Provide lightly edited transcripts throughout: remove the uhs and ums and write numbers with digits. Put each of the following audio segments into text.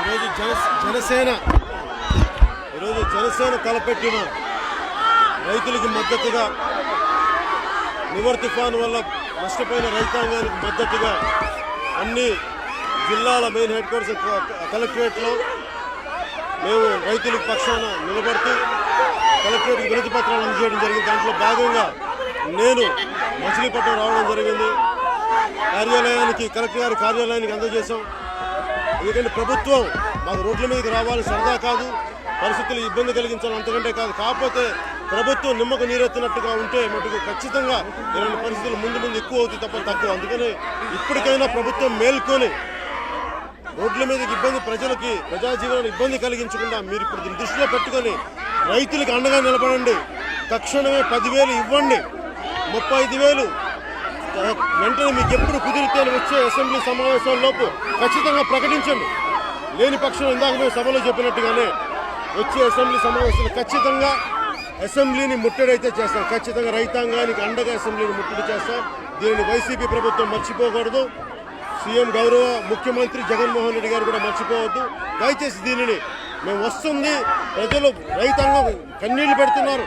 ఈరోజు జనసేన తలపెట్టిన రైతులకు మద్దతుగా, నివర్ తుఫాను వల్ల నష్టపోయిన రైతాంగానికి మద్దతుగా అన్ని జిల్లాల మెయిన్ హెడ్ క్వార్టర్స్ కలెక్టరేట్లో మేము రైతుల పక్షాన నిలబడుతూ కలెక్టరేట్కి వినతి పత్రాలు అందజేయడం జరిగింది. దాంట్లో భాగంగా నేను మచిలీపట్నం రావడం జరిగింది. కలెక్టర్ గారి కార్యాలయానికి అందజేశాం. ఎందుకంటే ప్రభుత్వం మాకు రోడ్ల మీదకి రావాలి సరదా కాదు, పరిస్థితులు ఇబ్బంది కలిగించాలి అంతకంటే కాదు. కాకపోతే ప్రభుత్వం నిమ్మకు నీరెత్తినట్టుగా ఉంటే మటుకు ఖచ్చితంగా ఇలాంటి పరిస్థితులు ముందు ముందు ఎక్కువ అవుతాయి తప్ప తక్కువ. అందుకని ఇప్పటికైనా ప్రభుత్వం మేల్కొని రోడ్ల మీదకి ప్రజలకి ప్రజాజీవనాన్ని ఇబ్బంది కలిగించకుండా మీరు ఇప్పుడు దీన్ని దృష్టిలో పెట్టుకొని రైతులకు అండగా నిలబడండి. తక్షణమే 10,000 ఇవ్వండి, 35,000 వెంటనే మీకు ఎప్పుడు కుదిరితే వచ్చే అసెంబ్లీ సమావేశాల్లోపు ఖచ్చితంగా ప్రకటించండి. లేని పక్షం ఇందాక మేము సభలో చెప్పినట్టుగానే వచ్చే అసెంబ్లీ సమావేశాలు ఖచ్చితంగా అసెంబ్లీని ముట్టడైతే చేస్తాం. ఖచ్చితంగా రైతాంగానికి అండగా అసెంబ్లీని ముట్టడి చేస్తాం. దీనిని వైసీపీ ప్రభుత్వం మర్చిపోకూడదు. సీఎం గౌరవ ముఖ్యమంత్రి జగన్మోహన్ రెడ్డి గారు కూడా మర్చిపోవద్దు. దయచేసి దీనిని మేము వస్తుంది, ప్రజలు రైతాంగం కన్నీళ్లు పెడుతున్నారు,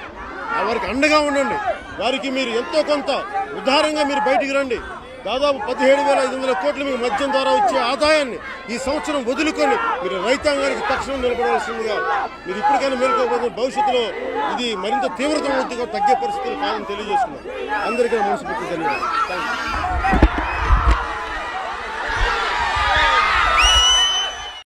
వారికి అండగా ఉండండి. వారికి మీరు ఎంతో కొంత ఉదారంగా మీరు బయటికి రండి. దాదాపు 17,500 కోట్లు మీకు మద్యం ద్వారా వచ్చే ఆదాయాన్ని ఈ సంవత్సరం వదులుకొని మీరు రైతాంగానికి తక్షణం నిలబడవలసిందిగా మీరు ఇప్పటికైనా మేలుకోకపోతే భవిష్యత్తులో ఇది మరింత తీవ్రతరం తగ్గే పరిస్థితులు కాదని తెలియజేస్తున్నారు. అందరికీ మనస్ఫూర్తి ధన్యవాదాలు. Thank you.